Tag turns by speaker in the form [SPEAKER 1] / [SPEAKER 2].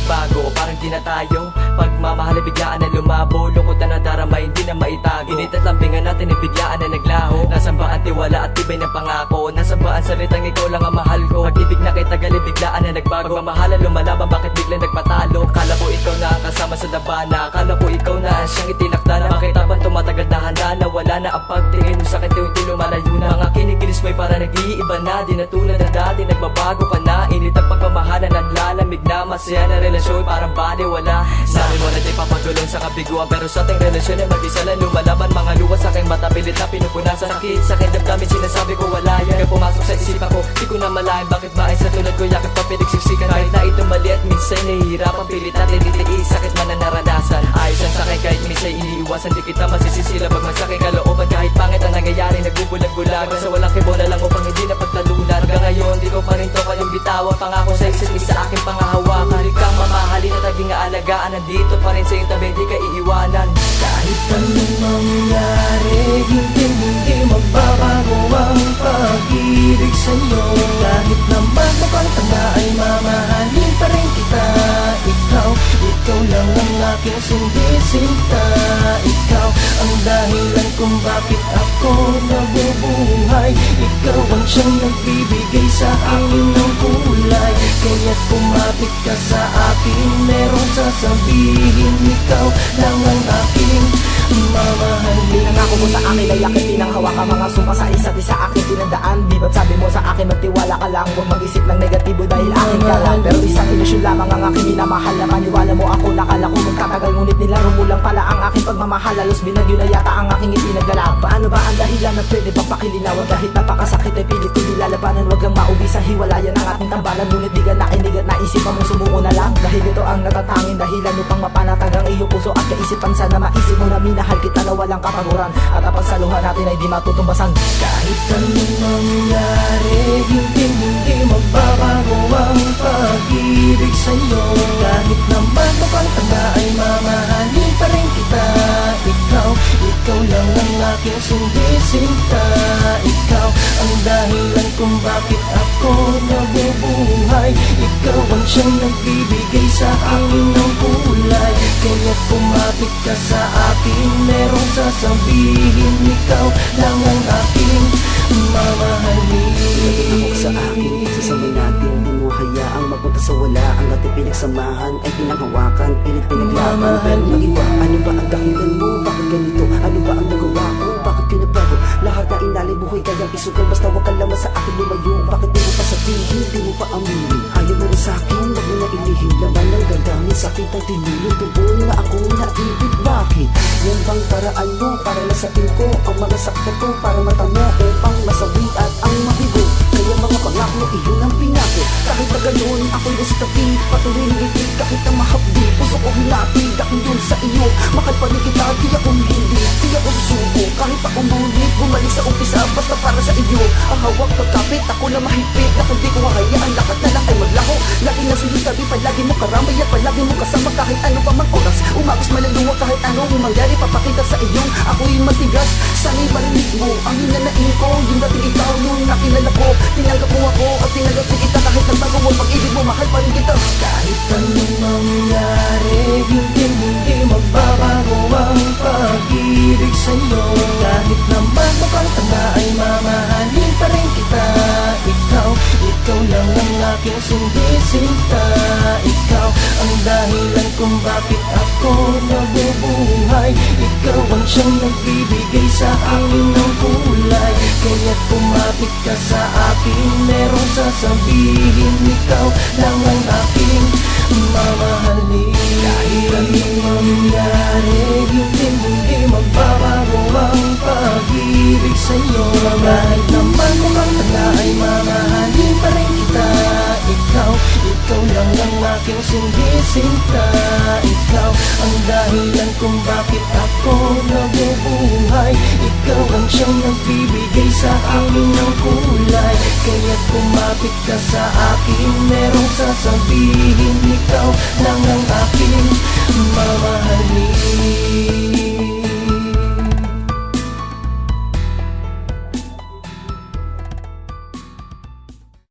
[SPEAKER 1] nagbago, parang di na tayo pagmamahal ay biglaan na lumabo. Lungkot na nadarama, hindi na maitago. Init at lambingan natin ay biglaan na naglaho. Nasaan ba ang tiwala at tibay ng pangako? Nasaan ba ang salitang ikaw lang ang mahal ko? Pag-ibig na kay tagal ay biglaan na nagbago. Pagmamahalan lumalaban, bakit biglang nagpatalo? Kala ko ikaw na ang kasama sa dabana, kala ko ikaw na ang siyang itinakda na. Bakit habang tumatagal na handa na wala na ang pagtingin mo sa akin, tuwing lumalayo na. Mga kinikilis mo'y para nag-iiba na, di na tulad ng dati, nagbabago ka na. Init ang pagmamahalan, ang lalamig na. Masaya na relasyon, parang baliwala. Sabi mo na di papagulong sa kabiguan, pero sa ating relasyon ay mag-isa lang lumalaban. Mga luwas sa aking mata, pilit na pinupunasan. Sakit sa aking damdamin, sinasabi ko wala yan. Kaya pumasok sa isipan ko, di ko na malayan. Bakit ba ay sa tulad ko, yakap pa pinagsiksikan. Kahit na ito mali at minsan nahihirapan, pilit natin ititiis, sakit man na naranasan. Ayos ang sakay kahit minsan iniiwasan, di kita masisisila pag masakay kalooban. Kahit pangit ang nangyayari, nagbubulag-bulagan sa walang kibo na lang upang hindi na pagtalunan. Hanggang ngayon, di ko pa rin to kayong bitawan. Pangako sa isa't isa aking pangahawakan. Di kang mamahalin at naging aalagaan. Nandito pa rin sa iyong tabi, di ka iiwanan.
[SPEAKER 2] Kahit anong mangyari, hindi magbabago ang pag-ibig sa'yo. Kahit naman mukhang tanda ay mamahalin pa rin kita. Ikaw lang ang aking sindisinta. Ikaw ang dahilan kung bakit ako nabubuhay. Ikaw ang siyang nagbibigay sa akin ng kulay. Kaya't kumapit ka sa akin, merong sasabihin. Ikaw lang ang aking mamahalin.
[SPEAKER 3] Nangako mo sa akin ay akin pinanghawakan. Mga sumpa sa isa't isa akin tinandaan. Di ba't sabi mo sa akin magtiwala ka lang, huwag mag-isip ng negatibo dahil akin ka lang. Pero isang ilusyon lamang ang aking minamahal. Na maniwala mo ako, nakala ko magtatagal, ngunit nilaro mo lang pala ang aking pagmamahal. Halos binagyo na yata ang aking ipinagdala. Paano ba ang dahilan na pwede pang pakilinawan? Kahit napakasakit ay pilit ko nilalabanan. Wag lang mauwi sa hiwalayan ang ating tambalan. Ngunit di ka nakinig at naisipan mong sumuko na lang. Dahil ito ang natatanging dahilan upang mapanatag ang iyong puso at kaisipan. Sana maisip mo na minahal kita na walang kapaguran. At ang pagsaluhan natin ay di matutumbasan.
[SPEAKER 2] Kahit anong mangyari, hindi magbabago ang pag-ibig sa'yo. Kahit naman mukhang tanda ay mamahalin pa rin kita. Ikaw lang ang aking sindisinta. Ikaw ang dahilan kung bakit ako nabubuhay. Ikaw ang siyang nagbibigay sa akin ng kulay. Kaya't kumapit ka sa akin, merong sasabihin. Ikaw lang ang aking mamahalin.
[SPEAKER 3] Ako sa akin, sasabay natin. Di mo hayaang mapunta sa wala. Ang ating pinagsamahan ay pinanghawakan, pilit pinaglaban. Pero mag-iba, ano ba ang dahilan mo? Bakit ganito? Ano ba ang nagawa ko? Bakit ka nabago? Lahat na inalay buhay kayang isugal. Basta wag ka lamang sa akin lumayo. Bakit di mo pa sabihin? Di mo pa aminin. Ayaw mo rin sa akin, wag mo na ilihim. Laban ng gagamin, sakit ang tinulog. Tubuin na ako naibig. Bakit? Yan bang paraan mo para nasapin ko ang mga sakta ko? Para mata mo upang masawi at ang mabigo. Kaya mga pangako, iyon ang pinako. Kahit na ganoon, ako'y nasa tabi. Patuloy ng ibig, kahit ang mahapdi. Puso ko hinapid, aking yun sa iyo. Mahal pa rin kita, di ako hindi. Di ako susuko, kahit ako ngunit. Bumalik sa umpisa, basta para sa iyo. Ang hawak pagkapit, ako na mahigpit. Na hindi ko hahayaan, lahat na lang ay maglaho. Lagi na sinitabi, palagi mo karamay at palagi mo kasama. Kahit ano pa man oras, umagos malaluwa. Kahit anong mangyari, papakita sa iyong ako'y matigas. Sana'y marinig mo, ang hinanain ko. Yung dating ikaw, nung nakilala ko. Tinanggap mo ako at tinanggap ko kita. Kahit nagbago mo pag-ibig mo, mahal pa rin kita.
[SPEAKER 2] Kahit anong mangyari, hindi magbabago ang pag-ibig sa'yo. Kahit naman mukhang tanda ay mamahalin pa rin kita. Ikaw lang ang aking sindisinta. Ikaw ang dahilan kung bakit ako nabubuhay. Ikaw ang siyang nagbibigay sa akin ng kulay. Kaya't kumapit ka sa akin, merong sasabihin. Ikaw lang ang aking mamahalin. Kahit anong mangyari, hindi magbabago ang pag-ibig sa'yo. Kahit naman mukhang tanda ay mamahalin pa rin kita. Ikaw lang ang aking sindisinta. Ikaw ang dahilan kung bakit ako nabubuhay. Ikaw ang siyang nagbibigay sa akin ng kulay. Kaya't kumapit ka sa akin, merong sasabihin. Ikaw lang ang aking mamahalin.